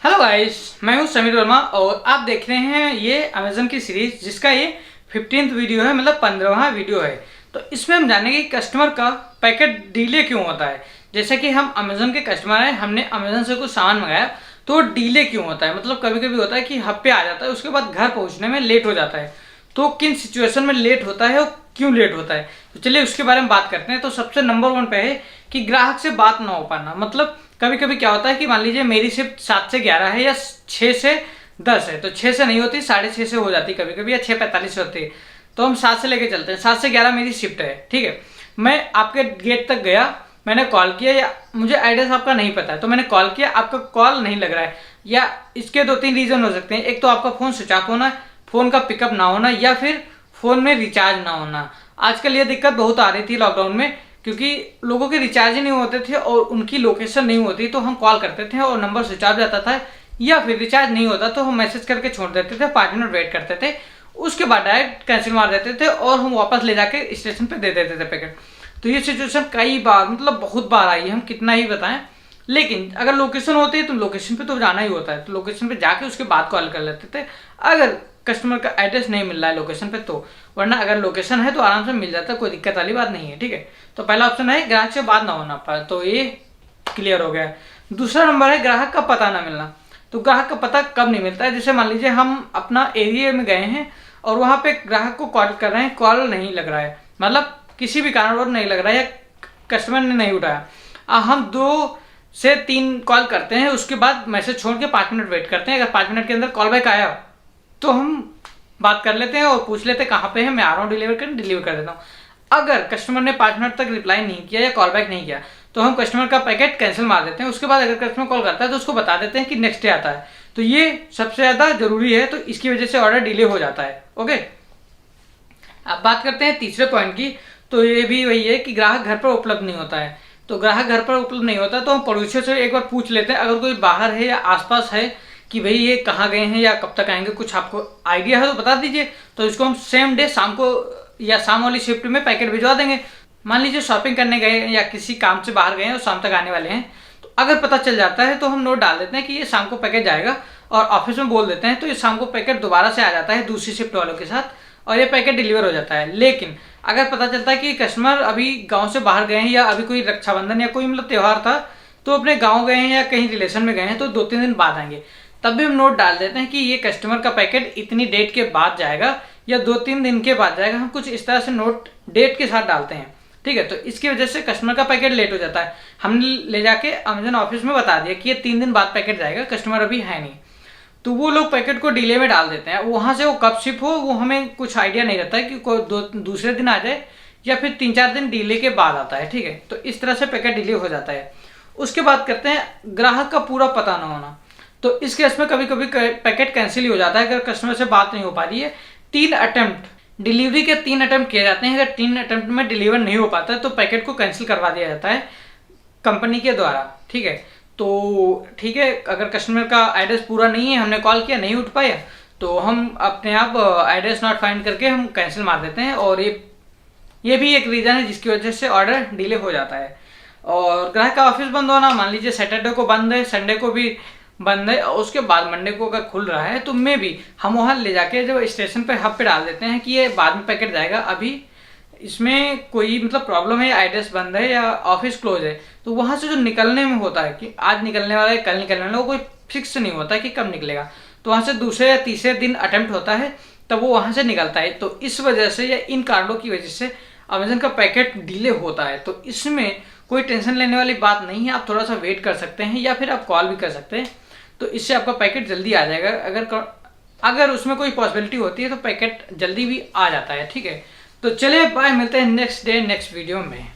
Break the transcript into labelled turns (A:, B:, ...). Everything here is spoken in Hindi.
A: हेलो गाइस, मैं हूं समीर वर्मा और आप देख रहे हैं ये अमेजन की सीरीज जिसका ये 15th वीडियो है, मतलब 15वां वीडियो है। तो इसमें हम जानेंगे कि कस्टमर का पैकेट डिले क्यों होता है। जैसे कि हम अमेजन के कस्टमर हैं, हमने अमेजन से कुछ सामान मंगाया तो डिले क्यों होता है। मतलब कभी कभी होता है कि हफ्ते आ जाता है, उसके बाद घर पहुंचने में लेट हो जाता है। तो किन सिचुएशन में लेट होता है और क्यों लेट होता है, तो चलिए उसके बारे में बात करते हैं। तो सबसे नंबर 1 पे है कि ग्राहक से बात ना हो पाना। मतलब कभी कभी क्या होता है कि मान लीजिए मेरी शिफ्ट 7 से 11 है या 6 से 10 है, तो 6 से नहीं होती, 6:30 से हो जाती कभी कभी, या 6:45 से होती है। तो हम 7 से लेके चलते हैं, 7 से 11 मेरी शिफ्ट है, ठीक है। मैं आपके गेट तक गया, मैंने कॉल किया, या मुझे एड्रेस आपका नहीं पता है तो मैंने कॉल किया, आपका कॉल नहीं लग रहा है, या इसके 2-3 रीजन हो सकते हैं। एक तो आपका फोन स्विच ऑफ होना, फोन का पिकअप ना होना, या फिर फोन में रिचार्ज ना होना। आजकल ये दिक्कत बहुत आ रही थी लॉकडाउन में, क्योंकि लोगों के रिचार्ज ही नहीं होते थे और उनकी लोकेशन नहीं होती, तो हम कॉल करते थे और नंबर स्विच ऑफ जाता था, या फिर रिचार्ज नहीं होता तो हम मैसेज करके छोड़ देते थे, 5 मिनट वेट करते थे, उसके बाद डायरेक्ट कैंसिल मार देते थे और हम वापस ले जाके स्टेशन पे दे देते थे पैकेट। तो ये सिचुएशन कई बार, मतलब बहुत बार आई है, हम कितना ही बताएं। लेकिन अगर लोकेशन होती है तो लोकेशन पे तो जाना ही होता है, तो लोकेशन पे जाके उसके बाद कॉल कर लेते थे अगर कस्टमर का एड्रेस नहीं मिल रहा है लोकेशन पे तो। वरना अगर लोकेशन है तो आराम से मिल जाता है, कोई दिक्कत वाली बात नहीं है, ठीक है। तो पहला ऑप्शन है ग्राहक से बात ना होना पाए, तो ये क्लियर हो गया। दूसरा नंबर है ग्राहक का पता ना मिलना। तो ग्राहक का पता कब नहीं मिलता है, जैसे मान लीजिए हम अपना एरिया में गए हैं और वहां पे ग्राहक को कॉल कर रहे हैं, कॉल नहीं लग रहा है, मतलब किसी भी कारणवश नहीं लग रहा है या कस्टमर ने नहीं उठाया। हम 2 से 3 कॉल करते हैं, उसके बाद मैसेज छोड़ के 5 मिनट वेट करते हैं। अगर 5 मिनट के अंदर कॉल बैक आया तो हम बात कर लेते हैं और पूछ लेते हैं कहाँ पे है, मैं आ रहा हूँ डिलीवर कर देता हूँ। अगर कस्टमर ने 5 मिनट तक रिप्लाई नहीं किया या कॉल बैक नहीं किया तो हम कस्टमर का पैकेट कैंसिल मार देते हैं। उसके बाद अगर कस्टमर कॉल करता है तो उसको बता देते हैं कि नेक्स्ट डे आता है। तो ये सबसे ज़्यादा जरूरी है, तो इसकी वजह से ऑर्डर डिले हो जाता है। ओके, अब बात करते हैं तीसरे पॉइंट की। तो ये भी वही है कि ग्राहक घर पर उपलब्ध नहीं होता है। तो ग्राहक घर पर उपलब्ध नहीं होता तो हम पड़ोसियों से एक बार पूछ लेते हैं, अगर कोई बाहर है या आसपास है, कि भाई ये कहाँ गए हैं या कब तक आएंगे, कुछ आपको आइडिया है तो बता दीजिए। तो इसको हम सेम डे शाम को या शाम वाली शिफ्ट में पैकेट भिजवा देंगे। मान लीजिए शॉपिंग करने गए हैं या किसी काम से बाहर गए हैं और शाम तक आने वाले हैं, तो अगर पता चल जाता है तो हम नोट डाल देते हैं कि ये शाम को पैकेट जाएगा, और ऑफिस में बोल देते हैं, तो ये शाम को पैकेट दोबारा से आ जाता है दूसरी शिफ्ट वालों के साथ और ये पैकेट डिलीवर हो जाता है। लेकिन अगर पता चलता है कि कस्टमर अभी गाँव से बाहर गए हैं या अभी कोई रक्षाबंधन या कोई मतलब त्यौहार था तो अपने गाँव गए हैं या कहीं रिलेशन में गए हैं, तो 2-3 दिन बाद आएंगे, तब भी हम नोट डाल देते हैं कि ये कस्टमर का पैकेट इतनी डेट के बाद जाएगा या 2-3 दिन के बाद जाएगा। हम कुछ इस तरह से नोट डेट के साथ डालते हैं, ठीक है। तो इसकी वजह से कस्टमर का पैकेट लेट हो जाता है। हमने ले जाके अमेजन ऑफिस में बता दिया कि ये 3 दिन बाद पैकेट जाएगा, कस्टमर अभी है नहीं, तो वो लोग पैकेट को डिले में डाल देते हैं। वहां से वो कब शिप हो वो हमें कुछ आइडिया नहीं रहता है कि कोई दूसरे दिन आ जाए या फिर 3-4 दिन डिले के बाद आता है, ठीक है। तो इस तरह से पैकेट डिले हो जाता है। उसके बाद करते हैं ग्राहक का पूरा पता ना होना। तो इस केस में कभी कभी पैकेट कैंसिल ही हो जाता है अगर कस्टमर से बात नहीं हो पा रही है। 3 अटेम्प्ट डिलीवरी के 3 अटेम्प्ट किए जाते हैं, अगर 3 अटेम्प्ट में डिलीवर नहीं हो पाता है तो पैकेट को कैंसिल करवा दिया जाता है कंपनी के द्वारा, ठीक है। तो ठीक है, अगर कस्टमर का एड्रेस पूरा नहीं है, हमने कॉल किया नहीं उठ पाया, तो हम अपने आप एड्रेस नॉट फाइंड करके हम कैंसिल मार देते हैं, और ये भी एक रीज़न है जिसकी वजह से ऑर्डर डिले हो जाता है। और ग्राहक का ऑफिस बंद होना, मान लीजिए सैटरडे को बंद है, संडे को भी बंद है, और उसके बाद मंडे को अगर खुल रहा है तो मे भी हम वहाँ ले जाके जब स्टेशन पे हब पे डाल देते हैं कि ये बाद में पैकेट जाएगा, अभी इसमें कोई मतलब प्रॉब्लम है, एड्रेस बंद है या ऑफिस क्लोज है। तो वहाँ से जो निकलने में होता है कि आज निकलने वाला है कल निकलने वाला है, वो कोई फिक्स नहीं होता है कि कब निकलेगा। तो वहाँ से दूसरे या तीसरे दिन अटेम्प्ट होता है तब वो वहाँ से निकलता है। तो इस वजह से या इन कारणों की वजह से अमेजन का पैकेट डिले होता है। तो इसमें कोई टेंशन लेने वाली बात नहीं है, आप थोड़ा सा वेट कर सकते हैं या फिर आप कॉल भी कर सकते हैं, तो इससे आपका पैकेट जल्दी आ जाएगा। अगर उसमें कोई पॉसिबिलिटी होती है तो पैकेट जल्दी भी आ जाता है, ठीक है। तो चलिए बाय, मिलते हैं नेक्स्ट डे नेक्स्ट वीडियो में।